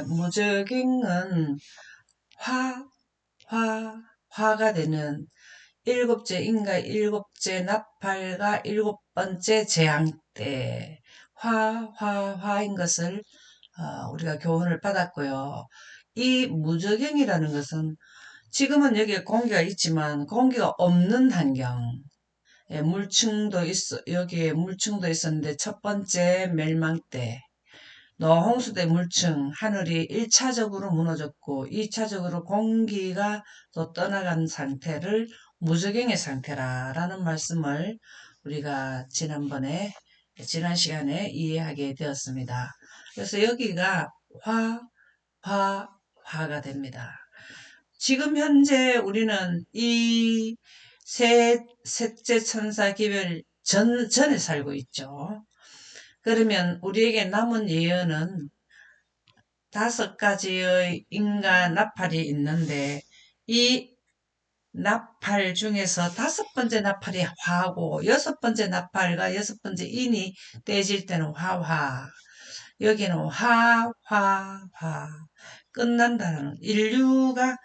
무적행은 화, 화가 되는 일곱째 인가, 일곱째 나팔과 일곱 번째 재앙 때 화인 것을 우리가 교훈을 받았고요. 이 무적행이라는 것은 지금은 여기에 공기가 있지만 공기가 없는 환경, 물층도 여기에 물층도 있었는데 첫 번째 멸망 때 홍수대 물층, 하늘이 1차적으로 무너졌고 2차적으로 공기가 또 떠나간 상태를 무적행의 상태라는 말씀을 우리가 지난 시간에 이해하게 되었습니다. 그래서 여기가 화가 됩니다. 지금 현재 우리는 이 셋째 천사 기별 전에 살고 있죠. 그러면 우리에게 남은 예언은 5가지의 인간 나팔이 있는데 이 나팔 중에서 5번째 나팔이 화고 6번째 나팔과 6번째 인이 떼질 때는 여기는 끝난다는 인류가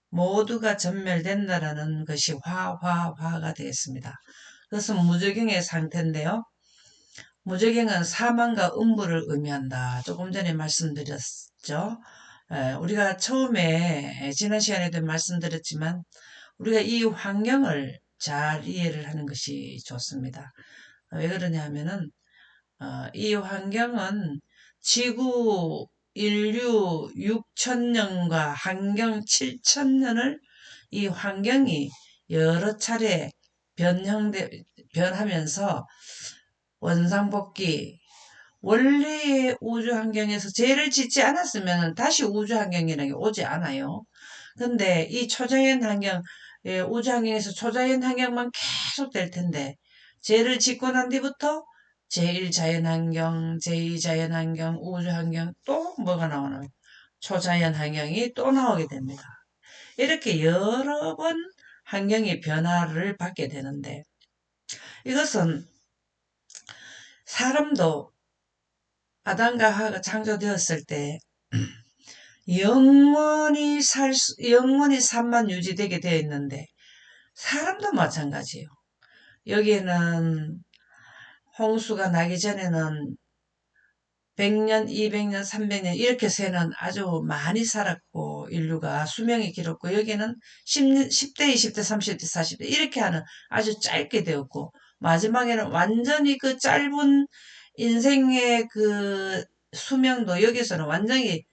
모두가 전멸된다라는 것이 화가 되겠습니다. 그것은 무적행의 상태인데요. 무적행은 사망과 음부를 의미한다. 조금 전에 말씀드렸죠. 우리가 처음에 지난 시간에도 말씀드렸지만 우리가 이 환경을 잘 이해를 하는 것이 좋습니다. 왜 그러냐면은 이 환경은 지구 인류 6천년과 환경 7천년을 이 환경이 여러 차례 변하면서 원상복귀, 원래의 우주 환경에서 죄를 짓지 않았으면 다시 우주 환경이라는 게 오지 않아요. 근데 이 초자연 환경, 우주 환경에서 초자연 환경만 계속 될 텐데, 죄를 짓고 난 뒤부터 제1자연환경, 제2자연환경, 우주환경, 또 뭐가 나오나요? 초자연 환경이 또 나오게 됩니다. 이렇게 여러 번 환경의 변화를 받게 되는데, 이것은 사람도 아담과 하와가 창조되었을 때 영원히 삶만 유지되게 되어 있는데 사람도 마찬가지예요. 여기에는 홍수가 나기 전에는 100년, 200년, 300년 이렇게 새는 아주 많이 살았고 인류가 수명이 길었고 여기는 10대, 20대, 30대, 40대 이렇게 하는 아주 짧게 되었고 마지막에는 완전히 그 짧은 인생의 그 수명도 여기서는 완전히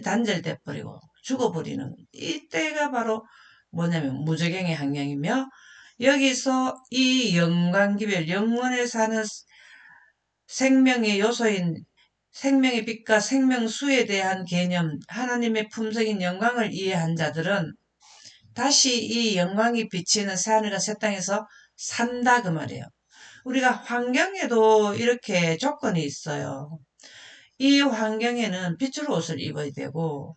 단절돼 버리고 죽어버리는 이때가 바로 뭐냐면 무적행의 환경이며 여기서 이 영광기별 영원에 사는 생명의 요소인 생명의 빛과 생명수에 대한 개념 하나님의 품성인 영광을 이해한 자들은 다시 이 영광이 비치는 새하늘과 새 땅에서 산다 그 말이에요. 우리가 환경에도 이렇게 조건이 있어요. 이 환경에는 빛으로 옷을 입어야 되고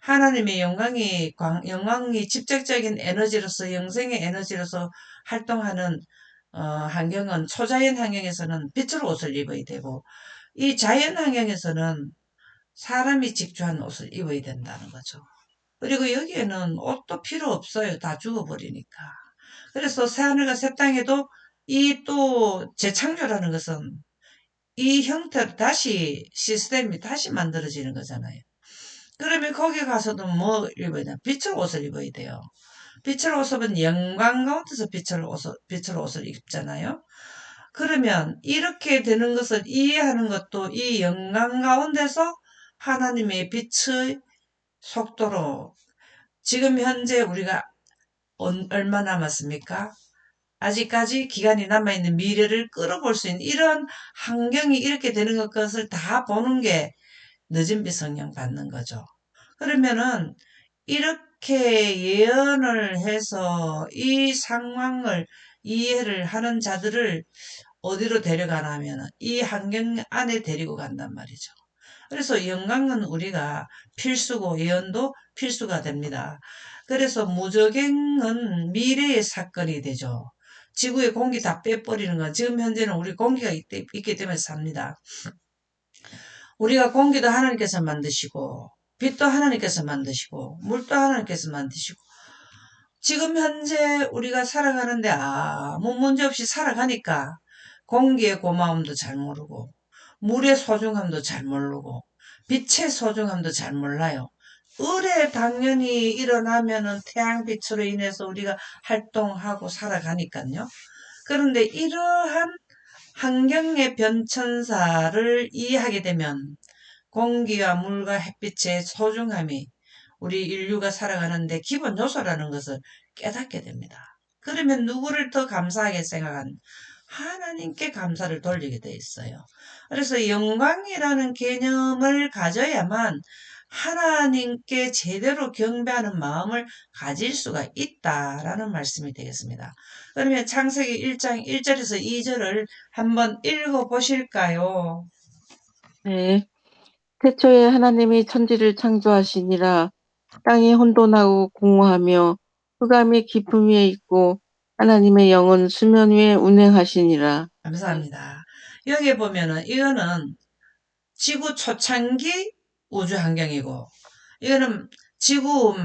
하나님의 영광이 직접적인 에너지로서 영생의 에너지로서 활동하는 환경은 초자연 환경에서는 빛으로 옷을 입어야 되고 이 자연 환경에서는 사람이 직주한 옷을 입어야 된다는 거죠. 그리고 여기에는 옷도 필요 없어요. 다 죽어버리니까. 그래서 새하늘과 새 땅에도 이 또 재창조라는 것은 이 형태로 다시 시스템이 다시 만들어지는 거잖아요. 그러면 거기 가서도 뭐 입어야 돼? 빛을 옷을 입어야 돼요. 빛을 옷은 영광 가운데서 빛을 옷을 입잖아요. 그러면 이렇게 되는 것을 이해하는 것도 이 영광 가운데서 하나님의 빛의 속도로 지금 현재 우리가 얼마 남았습니까? 아직까지 기간이 남아있는 미래를 끌어볼 수 있는 이런 환경이 이렇게 되는 것을 다 보는 게 늦은 비성령 받는 거죠. 그러면은 이렇게 예언을 해서 이 상황을 이해를 하는 자들을 어디로 데려가냐면 이 환경 안에 데리고 간단 말이죠. 그래서 영광은 우리가 필수고 예언도 필수가 됩니다. 그래서 무적행은 미래의 사건이 되죠. 지구의 공기 다 빼버리는 건 지금 현재는 우리 공기가 있기 때문에 삽니다. 우리가 공기도 하나님께서 만드시고 빛도 하나님께서 만드시고 물도 하나님께서 만드시고 지금 현재 우리가 살아가는데 아무 문제 없이 살아가니까 공기의 고마움도 잘 모르고 물의 소중함도 잘 모르고 빛의 소중함도 잘 몰라요. 을에 당연히 일어나면은 태양빛으로 인해서 우리가 활동하고 살아가니까요. 그런데 이러한 환경의 변천사를 이해하게 되면 공기와 물과 햇빛의 소중함이 우리 인류가 살아가는데 기본 요소라는 것을 깨닫게 됩니다. 그러면 누구를 더 감사하게 생각한 하나님께 감사를 돌리게 돼 있어요. 그래서 영광이라는 개념을 가져야만 하나님께 제대로 경배하는 마음을 가질 수가 있다라는 말씀이 되겠습니다. 그러면 창세기 1장 1절에서 2절을 한번 읽어 보실까요? 네. 태초에 하나님이 천지를 창조하시니라. 땅이 혼돈하고 공허하며 흑암이 깊음 위에 있고 하나님의 영은 수면 위에 운행하시니라. 감사합니다. 여기 보면은 이거는 지구 초창기 우주 환경이고 이거는 지구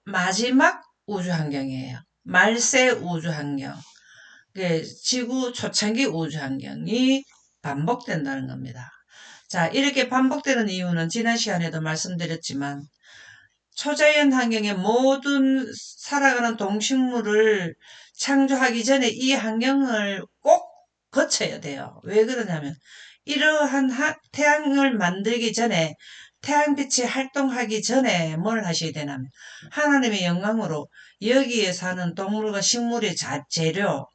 마지막 우주 환경이에요. 말세 우주 환경. 지구 초창기 우주 환경이 반복된다는 겁니다. 자, 이렇게 반복되는 이유는 지난 시간에도 말씀드렸지만 초자연 환경의 모든 살아가는 동식물을 창조하기 전에 이 환경을 꼭 거쳐야 돼요. 왜 그러냐면 이러한 태양을 만들기 전에 태양빛이 활동하기 전에 뭘 하셔야 되냐면 하나님의 영광으로 여기에 사는 동물과 식물의 재료를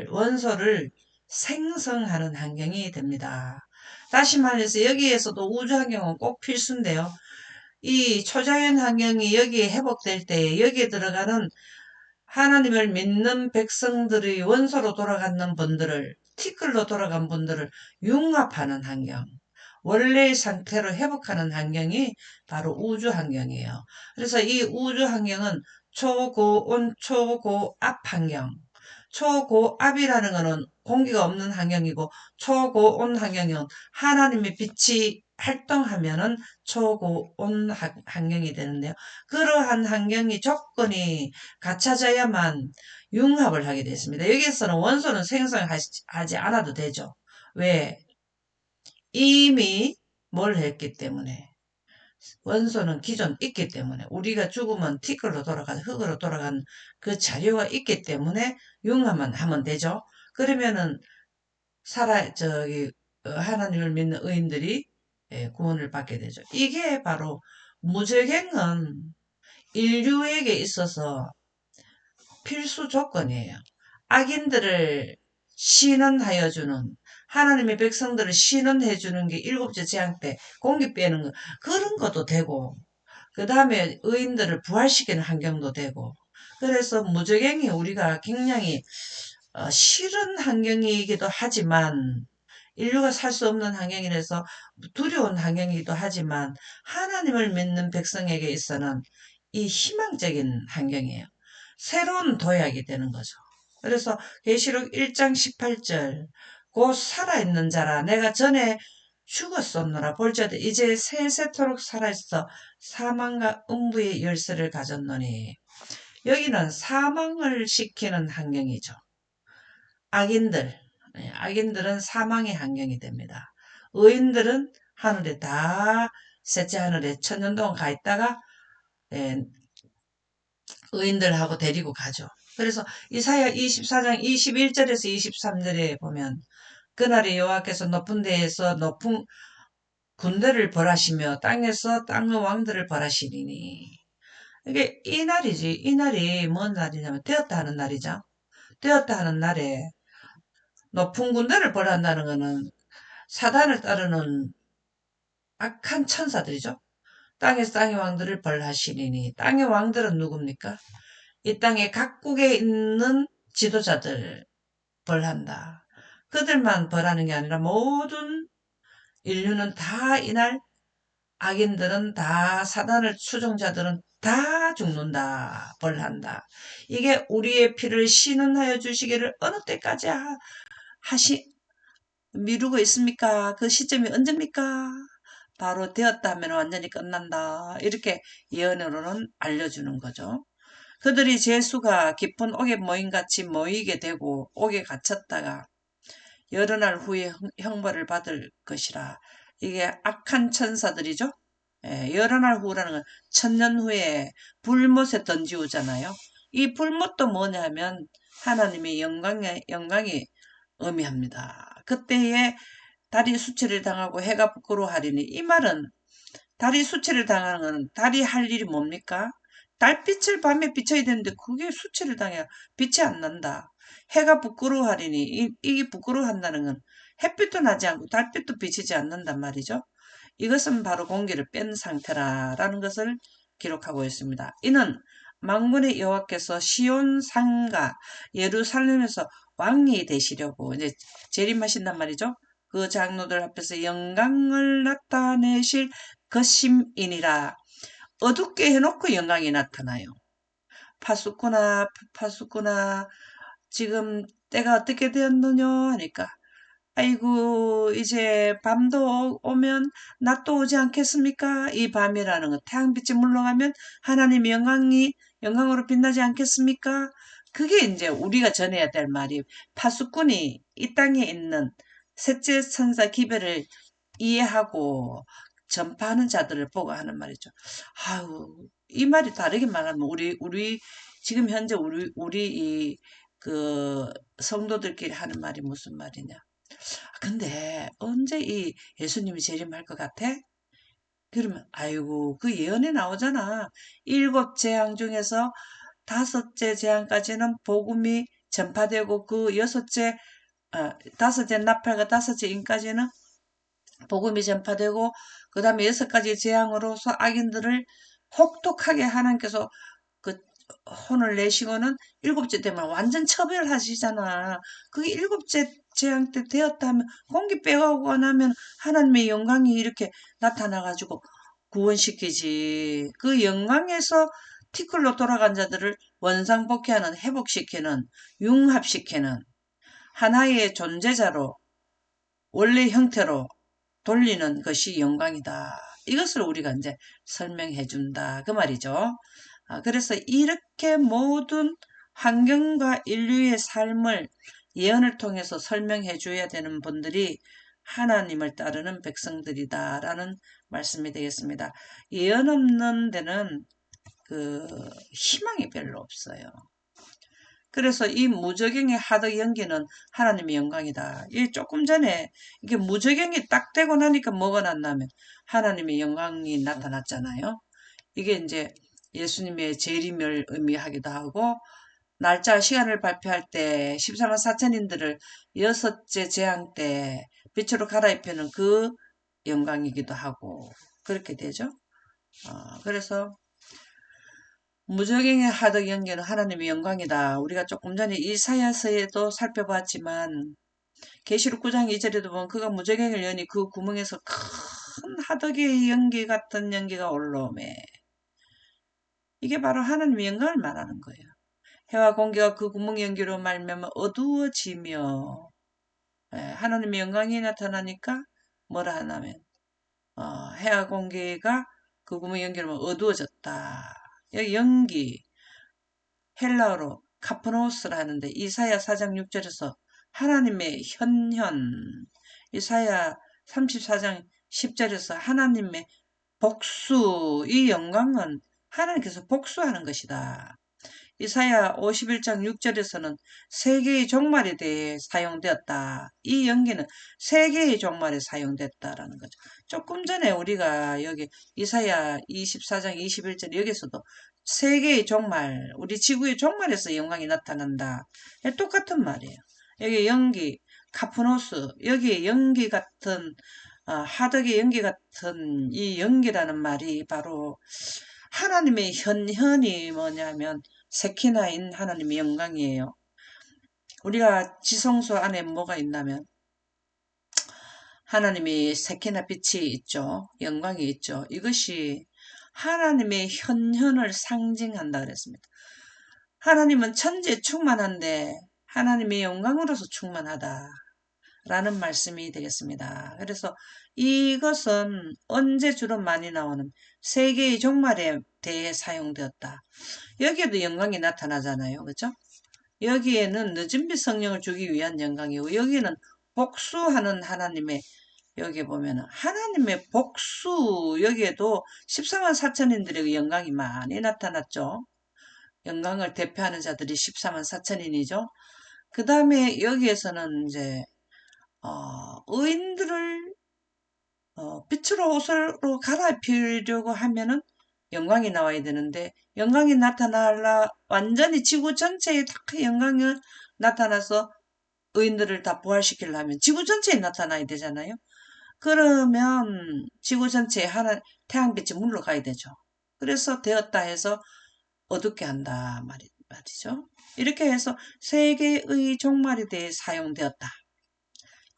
원소를 생성하는 환경이 됩니다. 다시 말해서 여기에서도 우주 환경은 꼭 필수인데요. 이 초자연 환경이 여기에 회복될 때 여기에 들어가는 하나님을 믿는 백성들의 원소로 돌아가는 분들을 티끌로 돌아간 분들을 융합하는 환경, 원래의 상태로 회복하는 환경이 바로 우주 환경이에요. 그래서 이 우주 환경은 초고온, 초고압 환경, 초고압이라는 것은 공기가 없는 환경이고 초고온 환경은 하나님의 빛이 활동하면은 초고온 환경이 되는데요. 그러한 환경이 조건이 갖춰져야만 융합을 하게 됐습니다. 여기에서는 원소는 생성하지 않아도 되죠. 왜? 이미 뭘 했기 때문에 원소는 기존 있기 때문에 우리가 죽으면 티끌로 돌아가서 흙으로 돌아간 그 자료가 있기 때문에 융합만 하면 되죠. 그러면은 하나님을 믿는 의인들이 구원을 받게 되죠. 이게 바로 무적행은 인류에게 있어서 필수 조건이에요. 악인들을 신원하여 주는 하나님의 백성들을 신원해 주는 게 일곱째 재앙 때 공기 빼는 거 그런 것도 되고 그 다음에 의인들을 부활시키는 환경도 되고 그래서 무적행이 우리가 굉장히 싫은 환경이기도 하지만 인류가 살 수 없는 환경이라서 두려운 환경이기도 하지만 하나님을 믿는 백성에게 있어서는 이 희망적인 환경이에요. 새로운 도약이 되는 거죠. 그래서 계시록 1장 18절 곧 살아있는 자라 내가 전에 죽었었노라 볼지어다 이제 세세토록 살아있어 사망과 음부의 열쇠를 가졌노니 여기는 사망을 시키는 환경이죠. 악인들은 사망의 환경이 됩니다. 의인들은 하늘에 셋째 하늘에 천년 동안 가 있다가 예, 의인들하고 데리고 가죠. 그래서 이사야 24장 21절에서 23절에 보면 그날에 여호와께서 높은 데에서 높은 군대를 벌하시며 땅에서 땅의 왕들을 벌하시리니 이게 이 날이지. 이 날이 뭔 날이냐면 되었다 하는 날이죠. 되었다 하는 날에 높은 군대를 벌한다는 것은 사단을 따르는 악한 천사들이죠. 땅에서 땅의 왕들을 벌하시리니 땅의 왕들은 누굽니까? 이 땅의 각국에 있는 지도자들 벌한다. 그들만 벌하는 게 아니라 모든 인류는 다 이날 악인들은 다 사단을 추종자들은 다 죽는다. 벌한다. 이게 우리의 피를 신원하여 주시기를 어느 때까지 미루고 있습니까? 그 시점이 언제입니까? 바로 되었다 하면 완전히 끝난다. 이렇게 예언으로는 알려주는 거죠. 그들이 제수가 깊은 옥에 모임같이 모이게 되고 옥에 갇혔다가 여러 날 후에 형벌을 받을 것이라. 이게 악한 천사들이죠. 예, 여러 날 후라는 건 천년 후에 불못에 던지우잖아요. 이 불못도 뭐냐면 하나님의 영광이 의미합니다. 그때에 달이 수치를 당하고 해가 부끄러워하리니, 이 말은 달이 수치를 당하는 건 달이 할 일이 뭡니까? 달빛을 밤에 비춰야 되는데 그게 수치를 당해야 빛이 안 난다. 해가 부끄러워하리니, 이 부끄러워한다는 건 햇빛도 나지 않고 달빛도 비치지 않는단 말이죠. 이것은 바로 공기를 뺀 상태라는 것을 기록하고 있습니다. 이는 만군의 여호와께서 시온 상가 예루살렘에서 왕이 되시려고 이제 재림하신단 말이죠. 그 장로들 앞에서 영광을 나타내실 것임이니라. 어둡게 해놓고 영광이 나타나요. 파수꾼아, 파수꾼아, 지금 때가 어떻게 되었느냐 하니까, 아이고, 이제 밤도 오면 낮도 오지 않겠습니까? 이 밤이라는 것, 태양빛이 물러가면 하나님의 영광으로 빛나지 않겠습니까? 그게 이제 우리가 전해야 될 말이, 파수꾼이 이 땅에 있는 셋째 천사 기별을 이해하고 전파하는 자들을 보고 하는 말이죠. 아유, 이 말이 다르게 말하면 지금 현재 그 성도들끼리 하는 말이 무슨 말이냐. 근데 언제 이 예수님이 재림할 것 같아? 그러면 아이고 그 예언에 나오잖아. 일곱 재앙 중에서 다섯째 재앙까지는 복음이 전파되고 그 다섯째 나팔과 다섯째 인까지는 복음이 전파되고 그 다음에 여섯 가지 재앙으로서 악인들을 혹독하게 하나님께서 그 혼을 내시고는 일곱째 되면 완전 처벌하시잖아. 그게 일곱째 재앙 때 되었다 하면 공기 빼가고 나면 하나님의 영광이 이렇게 나타나가지고 구원시키지. 그 영광에서 티끌로 돌아간 자들을 원상복귀하는, 회복시키는, 융합시키는 하나의 존재자로 원래 형태로 돌리는 것이 영광이다. 이것을 우리가 이제 설명해 준다. 그 말이죠. 그래서 이렇게 모든 환경과 인류의 삶을 예언을 통해서 설명해 줘야 되는 분들이 하나님을 따르는 백성들이다라는 말씀이 되겠습니다. 예언 없는 데는 그 희망이 별로 없어요. 그래서 이 무저경의 하드 연기는 하나님의 영광이다. 이 조금 전에 이게 무저경이 딱 되고 나니까 뭐가 났냐면 하나님의 영광이 나타났잖아요. 이게 이제 예수님의 재림을 의미하기도 하고 날짜 시간을 발표할 때 14만 4천인들을 여섯째 재앙 때 빛으로 갈아입히는 그 영광이기도 하고 그렇게 되죠. 그래서 무적행의 하드 연계는 하나님의 영광이다. 우리가 조금 전에 이사야서에도 살펴봤지만 계시록 9장 2절에도 보면 그가 무적행을 여니 그 구멍에서 큰 하덕의 연기 같은 연기가 올라오매. 이게 바로 하나님의 영광을 말하는 거예요. 해와 공기가 그 구멍 연기로 말미암아 어두워지며 하나님의 영광이 나타나니까 뭐라 하냐면 해와 공기가 그 구멍 연기로 어두워졌다. 여기 연기 헬라어로 카프노스라 하는데 이사야 4장 6절에서 하나님의 현현, 이사야 34장 10절에서 하나님의 복수, 이 영광은 하나님께서 복수하는 것이다. 이사야 51장 6절에서는 세계의 종말에 대해 사용되었다. 이 연기는 세계의 종말에 사용됐다라는 거죠. 조금 전에 우리가 여기 이사야 24장 21절 여기서도 세계의 종말, 우리 지구의 종말에서 영광이 나타난다. 똑같은 말이에요. 여기 연기, 카프노스, 여기 연기 같은 하덕의 연기 같은 이 연기라는 말이 바로 하나님의 현현이 뭐냐면 세키나인 하나님의 영광이에요. 우리가 지성소 안에 뭐가 있냐면 하나님의 세키나 빛이 있죠. 영광이 있죠. 이것이 하나님의 현현을 상징한다 그랬습니다. 하나님은 천지에 충만한데 하나님의 영광으로서 충만하다. 라는 말씀이 되겠습니다. 그래서 이것은 언제 주로 많이 나오는 세 개의 종말에 대해 사용되었다. 여기에도 영광이 나타나잖아요. 그죠? 여기에는 늦은 빛 성령을 주기 위한 영광이고 여기는 복수하는 하나님의 여기 보면은 하나님의 복수 여기에도 14만 4천인들의 영광이 많이 나타났죠. 영광을 대표하는 자들이 14만 4천인이죠. 그 다음에 여기에서는 이제 의인들을 빛으로 옷으로 갈아입히려고 하면은 영광이 나와야 되는데 영광이 나타나려 완전히 지구 전체에 다 영광이 나타나서 의인들을 다 부활시키려면 지구 전체에 나타나야 되잖아요. 그러면 지구 전체에 하나 태양빛이 물러가야 되죠. 그래서 되었다 해서 어둡게 한다 말이죠. 이렇게 해서 세 개의 종말에 대해 사용되었다.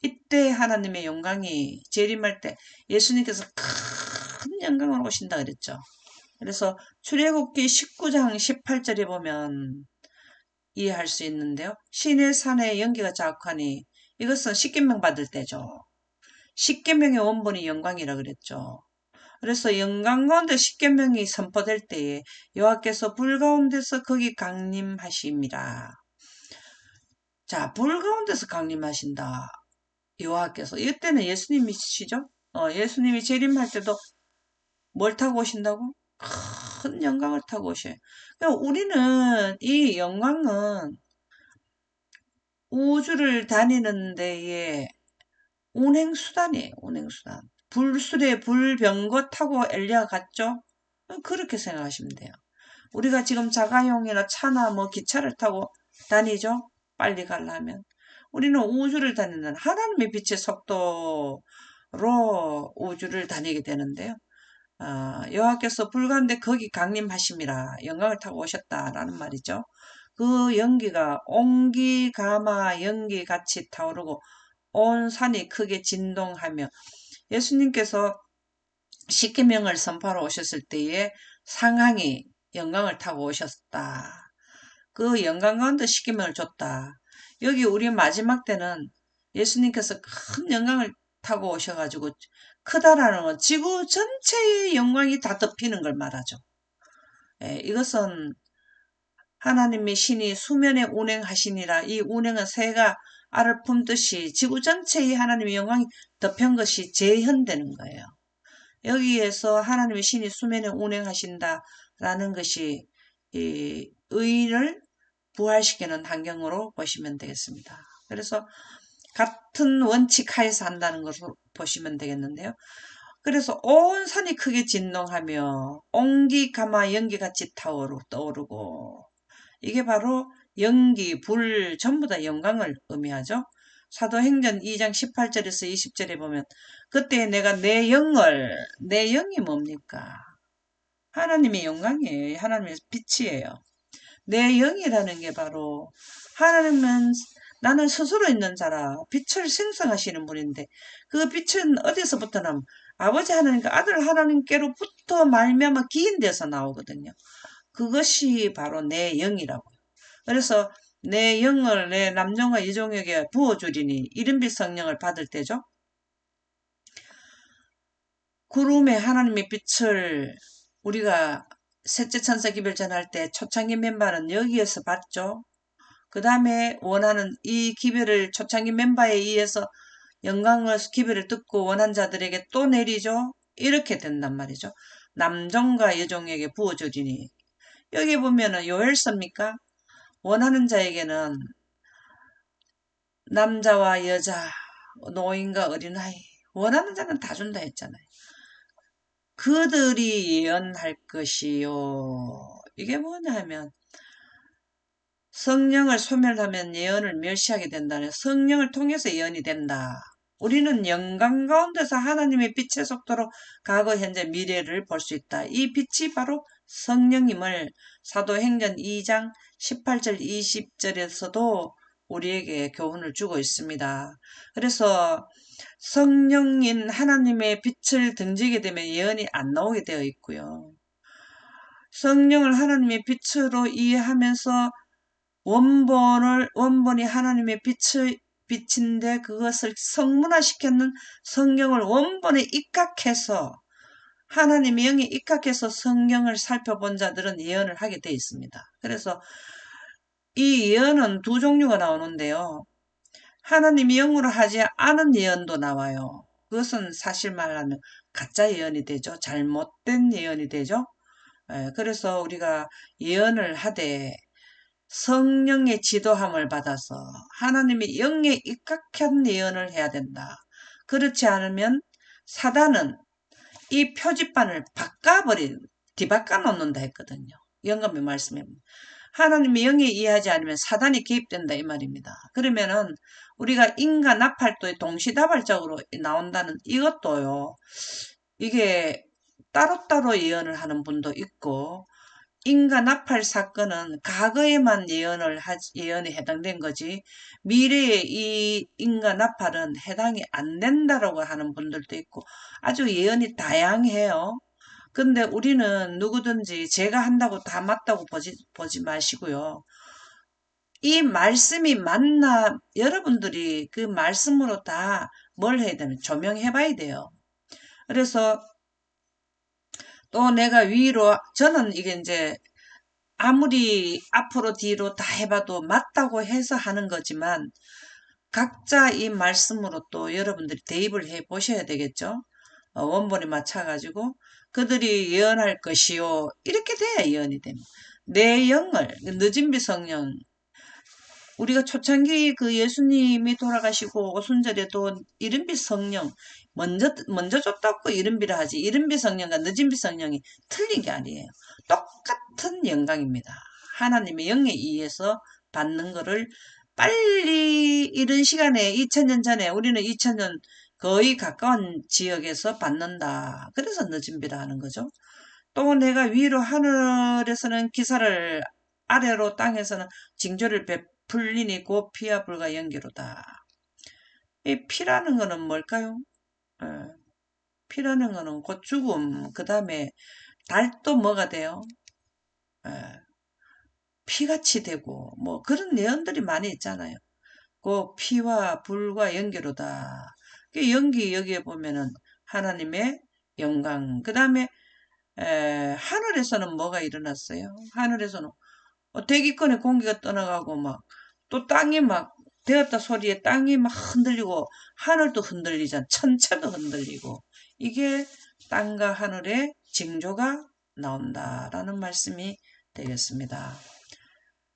이때 하나님의 영광이 재림할 때 예수님께서 큰 영광으로 오신다 그랬죠. 그래서 출애굽기 19장 18절에 보면 이해할 수 있는데요. 신의 산에 연기가 자욱하니 이것은 십계명 받을 때죠. 십계명의 원본이 영광이라 그랬죠. 그래서 영광 가운데 십계명이 선포될 때에 여호와께서 불 가운데서 거기 강림하심이라. 자, 불 가운데서 강림하신다. 여호와께서 이때는 예수님이시죠? 예수님이 재림할 때도 뭘 타고 오신다고? 큰 영광을 타고 오셔요. 그러니까 우리는 이 영광은 우주를 다니는 데에 운행수단이에요. 운행수단. 불술에 불병거 타고 엘리야 갔죠? 그렇게 생각하시면 돼요. 우리가 지금 자가용이나 차나 뭐 기차를 타고 다니죠? 빨리 가려면. 우리는 우주를 다니는 하나님의 빛의 속도로 우주를 다니게 되는데요. 여호와께서 불 가운데 거기 강림하심이라 영광을 타고 오셨다라는 말이죠. 그 연기가 옹기가마 연기같이 타오르고 온 산이 크게 진동하며 예수님께서 십계명을 선포하러 오셨을 때에 상황이 영광을 타고 오셨다. 그 영광 가운데 십계명을 줬다. 여기 우리 마지막 때는 예수님께서 큰 영광을 타고 오셔가지고 크다라는 건 지구 전체의 영광이 다 덮이는 걸 말하죠. 이것은 하나님의 신이 수면에 운행하시니라. 이 운행은 새가 알을 품듯이 지구 전체의 하나님의 영광이 덮인 것이 재현되는 거예요. 여기에서 하나님의 신이 수면에 운행하신다라는 것이 이 의를 부활시키는 환경으로 보시면 되겠습니다. 그래서 같은 원칙 하에서 한다는 것으로 보시면 되겠는데요. 그래서 온 산이 크게 진동하며 옹기 가마 연기같이 떠오르고 이게 바로 연기, 불 전부 다 영광을 의미하죠. 사도행전 2장 18절에서 20절에 보면 그때 내가 내 영이 뭡니까? 하나님의 영광이에요. 하나님의 빛이에요. 내 영이라는 게 바로 하나님은 나는 스스로 있는 자라 빛을 생성하시는 분인데 그 빛은 어디서부터 나면 아버지 하나님과 아들 하나님께로부터 말미암아 기인돼서 나오거든요. 그것이 바로 내 영이라고요. 그래서 내 영을 내 남종과 이종에게 부어주리니 이른빛 성령을 받을 때죠. 구름에 하나님의 빛을 우리가 셋째 천사 기별 전할 때 초창기 멤버는 여기에서 봤죠. 그 다음에 원하는 이 기별을 초창기 멤버에 의해서 영광을 기별을 듣고 원한 자들에게 또 내리죠. 이렇게 된단 말이죠. 남종과 여종에게 부어주리니 여기 보면은 요엘서입니까? 원하는 자에게는 남자와 여자, 노인과 어린아이 원하는 자는 다 준다 했잖아요. 그들이 예언할 것이요. 이게 뭐냐 하면 성령을 소멸하면 예언을 멸시하게 된다는 성령을 통해서 예언이 된다. 우리는 영광 가운데서 하나님의 빛의 속도로 과거, 현재, 미래를 볼 수 있다. 이 빛이 바로 성령임을 사도행전 2장 18절 20절에서도 우리에게 교훈을 주고 있습니다. 그래서 성령인 하나님의 빛을 등지게 되면 예언이 안 나오게 되어 있고요. 성령을 하나님의 빛으로 이해하면서 원본이 하나님의 빛의 빛인데 그것을 성문화시켰는 성경을 원본에 입각해서 하나님의 영에 입각해서 성경을 살펴본 자들은 예언을 하게 돼 있습니다. 그래서 이 예언은 두 종류가 나오는데요. 하나님이 영으로 하지 않은 예언도 나와요. 그것은 사실 말하면 가짜 예언이 되죠. 잘못된 예언이 되죠. 그래서 우리가 예언을 하되 성령의 지도함을 받아서 하나님의 영에 입각한 예언을 해야 된다. 그렇지 않으면 사단은 이 표지판을 뒤바꿔 놓는다 했거든요. 영감의 말씀입니다. 하나님의 영에 이해하지 않으면 사단이 개입된다 이 말입니다. 그러면은 우리가 인과 나팔도 동시다발적으로 나온다는 이것도요. 이게 따로따로 예언을 하는 분도 있고 인과 나팔 사건은 과거에만 예언에 해당된 거지 미래의 이 인과 나팔은 해당이 안 된다라고 하는 분들도 있고 아주 예언이 다양해요. 근데 우리는 누구든지 제가 한다고 다 맞다고 보지 마시고요. 이 말씀이 맞나 여러분들이 그 말씀으로 다 뭘 해야 되면 조명해 봐야 돼요. 그래서 또 내가 저는 이게 이제 아무리 앞으로 뒤로 다 해봐도 맞다고 해서 하는 거지만 각자 이 말씀으로 또 여러분들이 대입을 해 보셔야 되겠죠. 원본에 맞춰가지고 그들이 예언할 것이요. 이렇게 돼야 예언이 됩니다. 내 영을 늦은 비성령 우리가 초창기 그 예수님이 돌아가시고 오순절에도 이른비 성령 먼저 줬다고 이른비라 하지 이른비 성령과 늦은비 성령이 틀린 게 아니에요. 똑같은 영광입니다. 하나님의 영에 의해서 받는 거를 빨리 이런 시간에 2000년 전에 우리는 2000년 거의 가까운 지역에서 받는다. 그래서 늦은비라 하는 거죠. 또 내가 위로 하늘에서는 기사를 아래로 땅에서는 징조를 베풀리니 곧 피와 불과 연기로다. 이 피라는 거는 뭘까요? 예, 피라는 거는 곧 죽음, 그 다음에 달도 뭐가 돼요? 예, 피같이 되고 뭐 그런 내용들이 많이 있잖아요. 그 피와 불과 연기로다. 그 연기 여기에 보면은 하나님의 영광. 그 다음에 하늘에서는 뭐가 일어났어요? 하늘에서는 대기권에 공기가 떠나가고 막 또 땅이 막 되었다 소리에 땅이 막 흔들리고 하늘도 흔들리잖아. 천체도 흔들리고 이게 땅과 하늘의 징조가 나온다라는 말씀이 되겠습니다.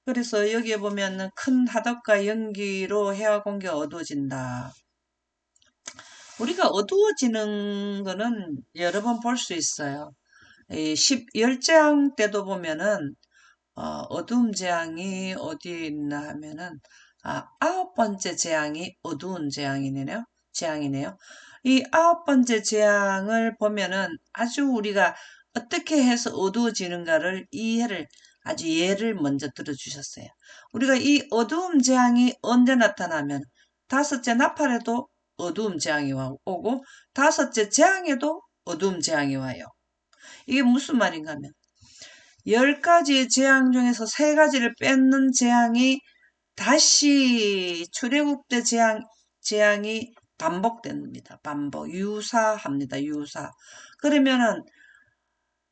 그래서 여기에 보면 큰 하덕과 연기로 해와 공기가 어두워진다. 우리가 어두워지는 거는 여러 번 볼 수 있어요. 이 열재앙 때도 보면은 어두움 재앙이 어디에 있나 하면은 아홉 번째 재앙이 어두운 재앙이네요. 이 아홉 번째 재앙을 보면은 아주 우리가 어떻게 해서 어두워지는가를 아주 예를 먼저 들어주셨어요. 우리가 이 어두움 재앙이 언제 나타나면 다섯째 나팔에도 어두움 재앙이 오고 다섯째 재앙에도 어두움 재앙이 와요. 이게 무슨 말인가 하면 10가지의 재앙 중에서 3가지를 뺏는 재앙이 다시 출애굽 때 재앙이 반복됩니다. 유사합니다. 유사. 그러면은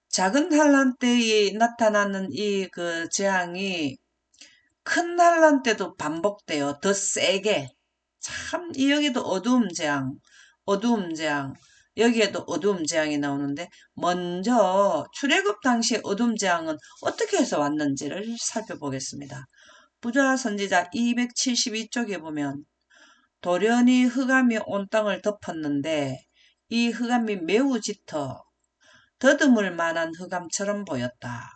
작은 환란 때에 나타나는 이 그 재앙이 큰 환란 때도 반복돼요. 더 세게. 참, 여기도 어두움 재앙. 여기에도 어두움 재앙이 나오는데 먼저 출애굽 당시 어두움 재앙은 어떻게 해서 왔는지를 살펴보겠습니다. 부자 선지자 272쪽에 보면 돌연히 흑암이 온 땅을 덮었는데 이 흑암이 매우 짙어 더듬을 만한 흑암처럼 보였다.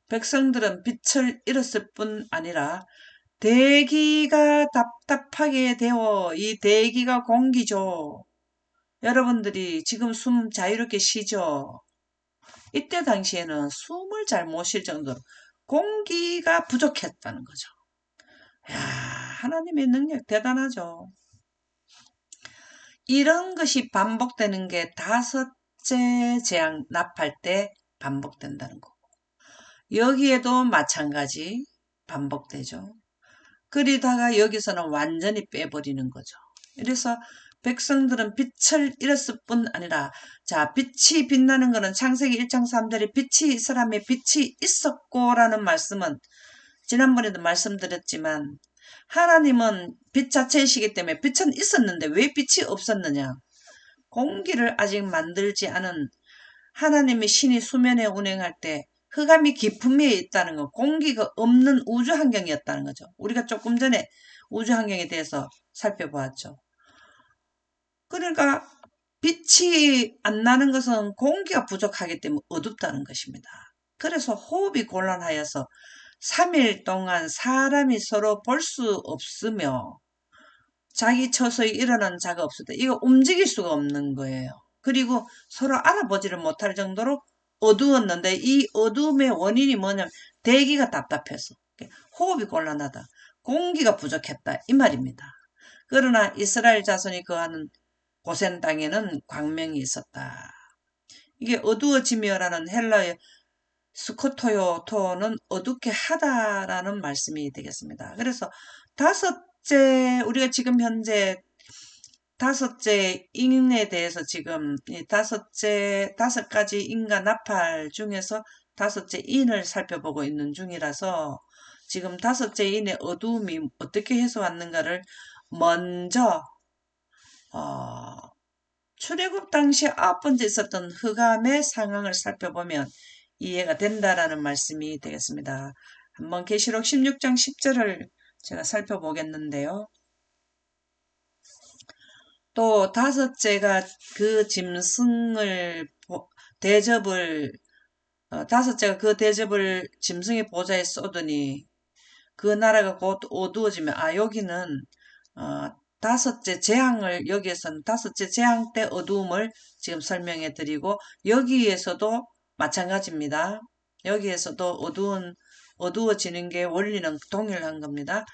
백성들은 빛을 잃었을 뿐 아니라 대기가 답답하게 되어 이 대기가 공기죠. 여러분들이 지금 숨 자유롭게 쉬죠. 이때 당시에는 숨을 잘 못 쉴 정도로 공기가 부족했다는 거죠. 야, 하나님의 능력 대단하죠. 이런 것이 반복되는 게 다섯째 재앙 나팔 때 반복된다는 거. 여기에도 마찬가지 반복되죠. 그러다가 여기서는 완전히 빼버리는 거죠. 이래서 백성들은 빛을 잃었을 뿐 아니라, 자, 빛이 빛나는 것은 창세기 1장 3절에 빛이 이 사람의 빛이 있었고라는 말씀은 지난번에도 말씀드렸지만, 하나님은 빛 자체이시기 때문에 빛은 있었는데 왜 빛이 없었느냐? 공기를 아직 만들지 않은 하나님의 신이 수면에 운행할 때 흑암이 깊음에 있다는 건 공기가 없는 우주 환경이었다는 거죠. 우리가 조금 전에 우주 환경에 대해서 살펴보았죠. 그러니까 빛이 안 나는 것은 공기가 부족하기 때문에 어둡다는 것입니다. 그래서 호흡이 곤란하여서 3일 동안 사람이 서로 볼 수 없으며 자기 처소에 일어나는 자가 없을 때 이거 움직일 수가 없는 거예요. 그리고 서로 알아보지를 못할 정도로 어두웠는데 이 어두움의 원인이 뭐냐면 대기가 답답해서 호흡이 곤란하다. 공기가 부족했다. 이 말입니다. 그러나 이스라엘 자손이 거하는 고센 땅에는 광명이 있었다. 이게 어두워지며라는 헬라의 스코토요 토는 어둡게 하다라는 말씀이 되겠습니다. 그래서 우리가 지금 현재 다섯째 인에 대해서 지금 다섯 가지 인과 나팔 중에서 다섯째 인을 살펴보고 있는 중이라서 지금 다섯째 인의 어두움이 어떻게 해소왔는가를 먼저 출애굽 당시 9번째 있었던 흑암의 상황을 살펴보면 이해가 된다라는 말씀이 되겠습니다. 한번 계시록 16장 10절을 제가 살펴보겠는데요. 또 다섯째가 그 짐승을 다섯째가 그 대접을 짐승의 보좌에 쏟으니 그 나라가 곧 어두워지면 여기는 다섯째 재앙을 여기에서는 다섯째 재앙 때 어두움을 지금 설명해 드리고 여기에서도 마찬가지입니다. 여기에서도 어두워지는 게 원리는 동일한 겁니다.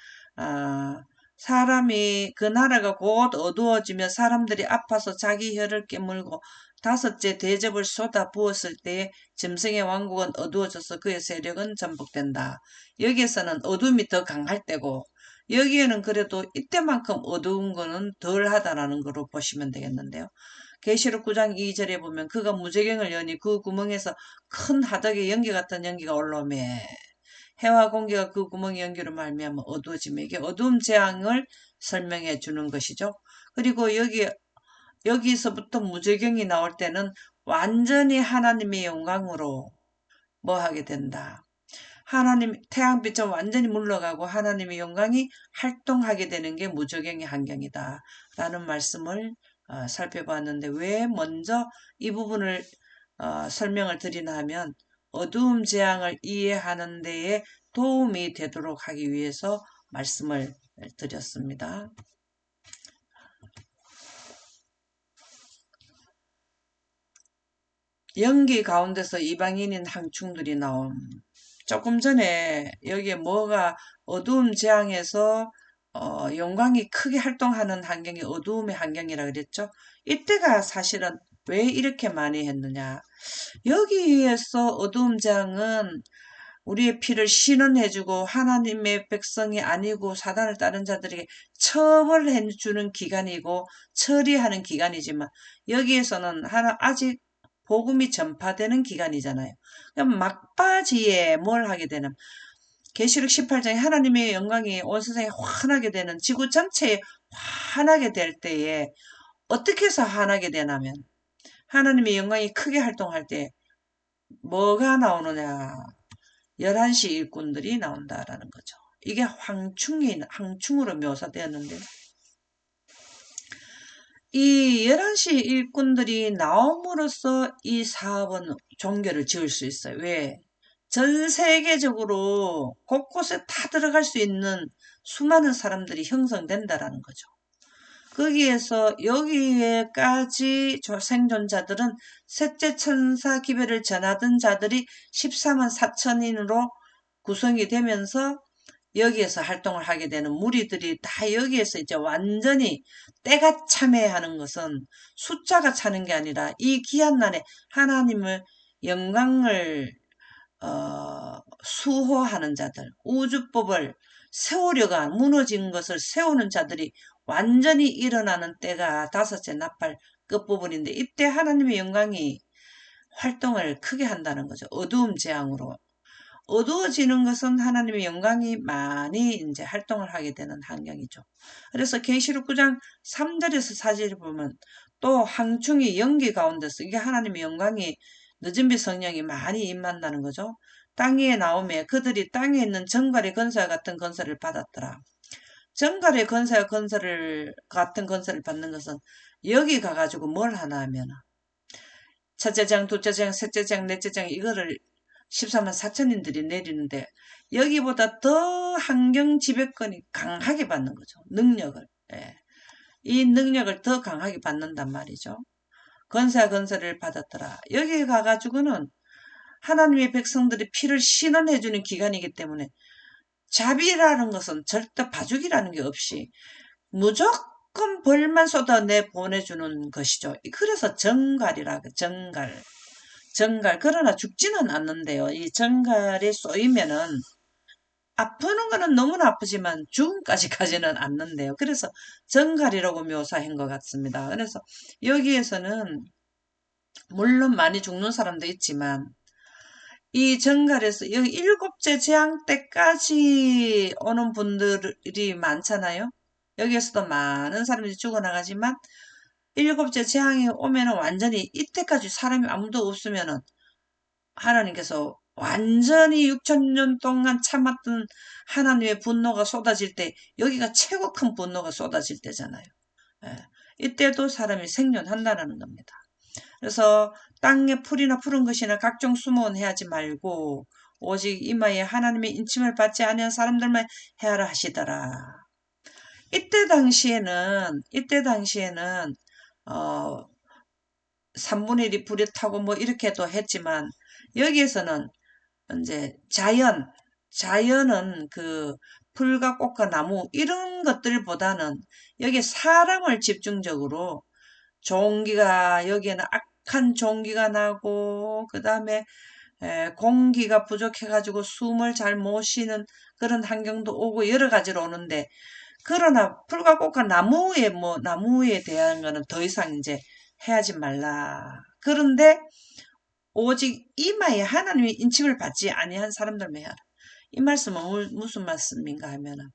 사람이 그 나라가 곧 어두워지며 사람들이 아파서 자기 혀를 깨물고 다섯째 대접을 쏟아 부었을 때에 짐승의 왕국은 어두워져서 그의 세력은 전복된다. 여기에서는 어둠이 더 강할 때고 여기에는 그래도 이때만큼 어두운 거는 덜 하다라는 거로 보시면 되겠는데요. 계시록 9장 2절에 보면 그가 무저갱을 여니 그 구멍에서 큰 하덕의 연기 같은 연기가 올라오매 해와 공기가 그 구멍의 연기로 말미암아 어두워지며 이게 어두움 재앙을 설명해 주는 것이죠. 그리고 여기서부터 무저갱이 나올 때는 완전히 하나님의 영광으로 뭐 하게 된다. 태양빛은 완전히 물러가고 하나님의 영광이 활동하게 되는 게 무저갱의 환경이다. 라는 말씀을 살펴봤는데 왜 먼저 이 부분을 설명을 드리나 하면 어두움 재앙을 이해하는 데에 도움이 되도록 하기 위해서 말씀을 드렸습니다. 연기 가운데서 이방인인 항충들이 나옴. 조금 전에 여기에 뭐가 어두움 재앙에서 영광이 크게 활동하는 환경이 어두움의 환경이라 그랬죠. 이때가 사실은 왜 이렇게 많이 했느냐. 여기에서 어두움 재앙은 우리의 피를 신원해주고 하나님의 백성이 아니고 사단을 따른 자들에게 처벌해주는 기간이고 처리하는 기간이지만 여기에서는 아직 복음이 전파되는 기간이잖아요. 그럼 막바지에 뭘 하게 되는 계시록 18장에 하나님의 영광이 온 세상에 환하게 되는 지구 전체에 환하게 될 때에 어떻게 해서 환하게 되냐면 하나님의 영광이 크게 활동할 때 뭐가 나오느냐 11시 일꾼들이 나온다라는 거죠. 이게 항충으로 묘사되었는데 이 11시 일꾼들이 나옴으로써 이 사업은 종교를 지을 수 있어요. 왜? 전 세계적으로 곳곳에 다 들어갈 수 있는 수많은 사람들이 형성된다라는 거죠. 거기에서 여기에까지 생존자들은 셋째 천사 기별을 전하던 자들이 14만 4천인으로 구성이 되면서 여기에서 활동을 하게 되는 무리들이 다 여기에서 이제 완전히 때가 참여하는 것은 숫자가 차는 게 아니라 이 귀한 날에 하나님을 영광을 수호하는 자들, 우주법을 세우려가 무너진 것을 세우는 자들이 완전히 일어나는 때가 다섯째 나팔 끝부분인데, 이때 하나님의 영광이 활동을 크게 한다는 거죠. 어두움 재앙으로. 어두워지는 것은 하나님의 영광이 많이 이제 활동을 하게 되는 환경이죠. 그래서 계시록 9장 3절에서 4절을 보면 또 황충이 연기 가운데서, 이게 하나님의 영광이 늦은 빛 성령이 많이 임한다는 거죠. 땅 위에 나오며 그들이 땅에 있는 정갈의 건설 같은 건설을 받았더라. 정갈의 건설 같은 건설을 받는 것은 여기 가가지고 뭘 하나 하면 첫째 장, 둘째 장, 셋째 장, 넷째 장 이거를 14만 4천인들이 내리는데, 여기보다 더 환경 지배권이 강하게 받는 거죠. 능력을. 예. 이 능력을 더 강하게 받는단 말이죠. 건설을 받았더라. 여기 가가지고는 하나님의 백성들이 피를 신원해주는 기간이기 때문에 자비라는 것은 절대 봐주기라는 게 없이 무조건 벌만 쏟아내 보내주는 것이죠. 그래서 정갈이라, 정갈. 그러나 죽지는 않는데요. 이 정갈에 쏘이면은 아프는 거는 너무나 아프지만 죽음까지 가지는 않는데요. 그래서 정갈이라고 묘사한 것 같습니다. 그래서 여기에서는 물론 많이 죽는 사람도 있지만, 이 정갈에서 여기 일곱째 재앙 때까지 오는 분들이 많잖아요. 여기에서도 많은 사람들이 죽어나가지만 일곱째 재앙이 오면은 완전히 이때까지 사람이 아무도 없으면은 하나님께서 완전히 6천년 동안 참았던 하나님의 분노가 쏟아질 때, 여기가 최고 큰 분노가 쏟아질 때잖아요. 예. 이때도 사람이 생존한다는 겁니다. 그래서 땅에 풀이나 푸른 것이나 각종 수목은 해하지 말고 오직 이마에 하나님의 인침을 받지 아니한 사람들만 해하라 하시더라. 이때 당시에는 어 3분의 1이 불에 타고 뭐 이렇게도 했지만, 여기에서는 이제 자연은 그 풀과 꽃과 나무 이런 것들보다는 여기 사람을 집중적으로, 종기가 여기에는 악한 종기가 나고, 그 다음에 공기가 부족해가지고 숨을 잘 못 쉬는 그런 환경도 오고 여러 가지로 오는데, 그러나 풀과 꽃과 나무에 대한 거는 더 이상 이제 해야지 말라. 그런데 오직 이마에 하나님의 인침을 받지 아니한 사람들만 해라. 이 말씀은 무슨 말씀인가 하면은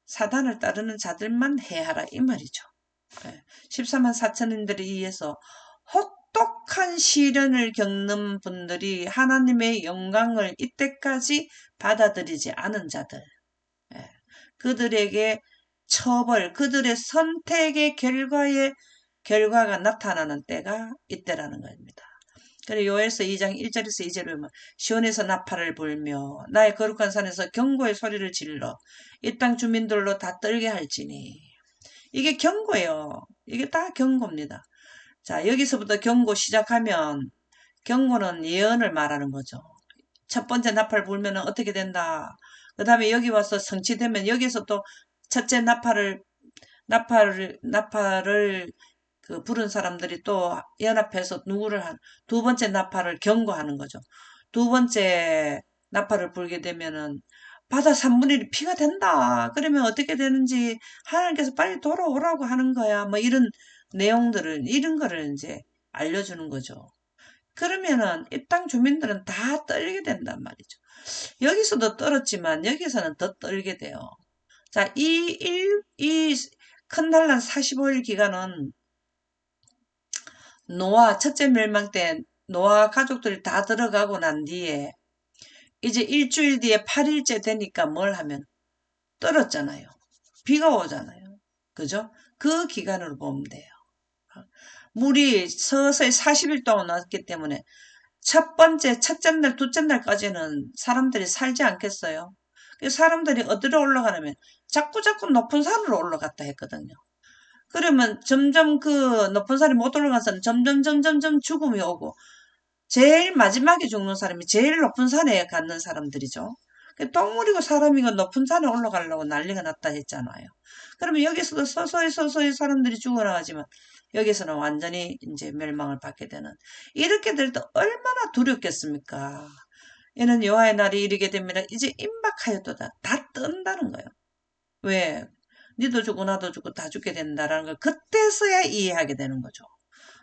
사단을 따르는 자들만 해하라 이 말이죠. 14만 4천인들에 의해서 혹독한 시련을 겪는 분들이 하나님의 영광을 이때까지 받아들이지 않은 자들, 예, 그들에게 처벌, 그들의 선택의 결과가 나타나는 때가 이때라는 겁니다. 그리고 요엘서 2장 1절에서 2절에 보면 시온에서 나팔을 불며 나의 거룩한 산에서 경고의 소리를 질러 이 땅 주민들로 다 떨게 할지니. 이게 경고예요. 이게 다 경고입니다. 자, 여기서부터 경고 시작하면, 경고는 예언을 말하는 거죠. 첫 번째 나팔 불면 어떻게 된다. 그 다음에 여기 와서 성취되면 여기서 또 첫째 나팔을 그 부른 사람들이 또 연합해서 두 번째 나팔을 경고하는 거죠. 두 번째 나팔을 불게 되면은 바다 3분의 1이 피가 된다. 그러면 어떻게 되는지 하나님께서 빨리 돌아오라고 하는 거야. 뭐 이런 이런 거를 이제 알려주는 거죠. 그러면은 이 땅 주민들은 다 떨게 된단 말이죠. 여기서도 떨었지만 여기서는 더 떨게 돼요. 자, 이 큰 난란 45일 기간은 첫째 멸망 때 노아 가족들이 다 들어가고 난 뒤에 이제 일주일 뒤에 8일째 되니까 뭘 하면 떨었잖아요. 비가 오잖아요. 그죠? 그 기간으로 보면 돼요. 물이 서서히 40일 동안 왔기 때문에 첫째 날, 둘째 날까지는 사람들이 살지 않겠어요? 사람들이 어디로 올라가냐면 자꾸자꾸 높은 산으로 올라갔다 했거든요. 그러면 점점 그 높은 산에 못 올라가서는 점점 죽음이 오고, 제일 마지막에 죽는 사람이 제일 높은 산에 가는 사람들이죠. 동물이고 사람이고 높은 산에 올라가려고 난리가 났다 했잖아요. 그러면 여기서도 서서히 사람들이 죽어나가지만 여기서는 완전히 이제 멸망을 받게 되는, 이렇게 될 때 얼마나 두렵겠습니까? 이는 여호와의 날이 이르게 됩니다. 이제 임박하였도다. 다 뜬다는 거예요. 왜? 니도 죽고 나도 죽고 다 죽게 된다라는 걸 그때서야 이해하게 되는 거죠.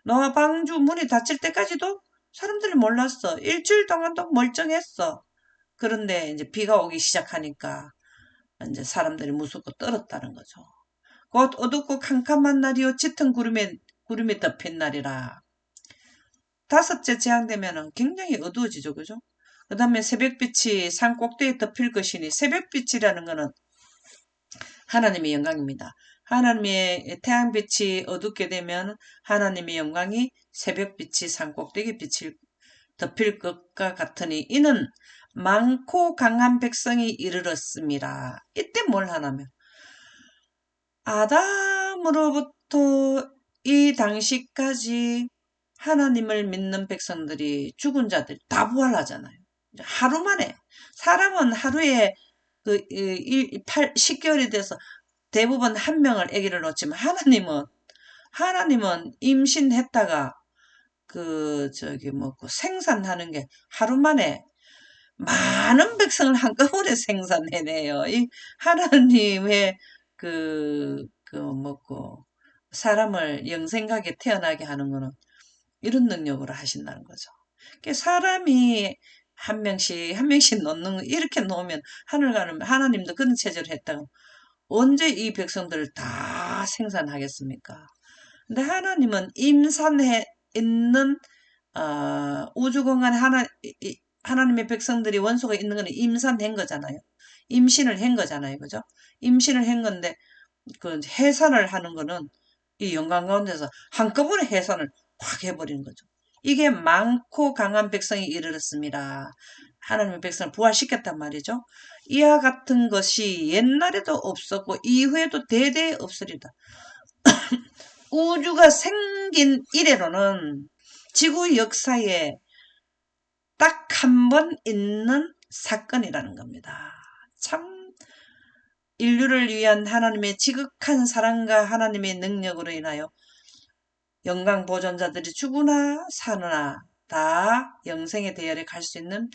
노아 방주 문이 닫힐 때까지도 사람들이 몰랐어. 일주일 동안도 멀쩡했어. 그런데 이제 비가 오기 시작하니까 이제 사람들이 무섭고 떨었다는 거죠. 곧 어둡고 캄캄한 날이요 짙은 구름이 덮인 날이라. 다섯째 재앙되면은 굉장히 어두워지죠, 그죠? 그 다음에 새벽빛이 산 꼭대기에 덮일 것이니, 새벽빛이라는 거는 하나님의 영광입니다. 하나님의 태양빛이 어둡게 되면 하나님의 영광이 새벽빛이 산 꼭대기 빛을 덮일 것과 같으니 이는 많고 강한 백성이 이르렀습니다. 이때 뭘 하냐면 아담으로부터 이 당시까지 하나님을 믿는 백성들이 죽은 자들이 다 부활하잖아요. 하루 만에 사람은 하루에 10개월이 돼서 대부분 한 명을 아기를 놓지만 하나님은 임신했다가 생산하는 게 하루 만에 많은 백성을 한꺼번에 생산해내요. 이 하나님의 사람을 영생하게 태어나게 하는 거는 이런 능력으로 하신다는 거죠. 사람이 한 명씩 놓는 거 이렇게 놓으면 하늘 가는 하나님도 그런 체제를 했다가 언제 이 백성들을 다 생산하겠습니까? 근데 하나님은 임산해 있는 우주공간에 하나님의 백성들이 원소가 있는 거는 임산한 거잖아요. 임신을 한 거잖아요. 그죠? 임신을 한 건데 그 해산을 하는 거는 이 영광 가운데서 한꺼번에 해산을 확 해버리는 거죠. 이게 많고 강한 백성이 이르렀습니다. 하나님의 백성을 부활시켰단 말이죠. 이와 같은 것이 옛날에도 없었고 이후에도 대대에 없으리다. 우주가 생긴 이래로는 지구 역사에 딱 한 번 있는 사건이라는 겁니다. 참 인류를 위한 하나님의 지극한 사랑과 하나님의 능력으로 인하여 영광 보존자들이 죽으나 사느나 다 영생의 대열에 갈 수 있는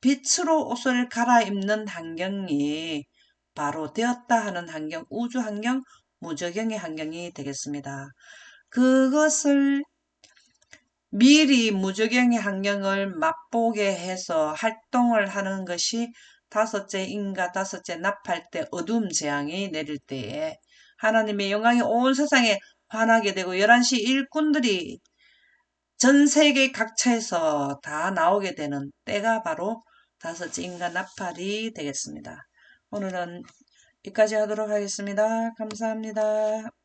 빛으로 옷을 갈아입는 환경이 바로 되었다 하는 환경, 우주 환경, 무저경의 환경이 되겠습니다. 그것을 미리 무저경의 환경을 맛보게 해서 활동을 하는 것이 다섯째 인과 다섯째 납할 때 어둠 재앙이 내릴 때에 하나님의 영광이 온 세상에 환하게 되고 11시 일꾼들이 전 세계 각처에서 다 나오게 되는 때가 바로 다섯째 인과 나팔이 되겠습니다. 오늘은 여기까지 하도록 하겠습니다. 감사합니다.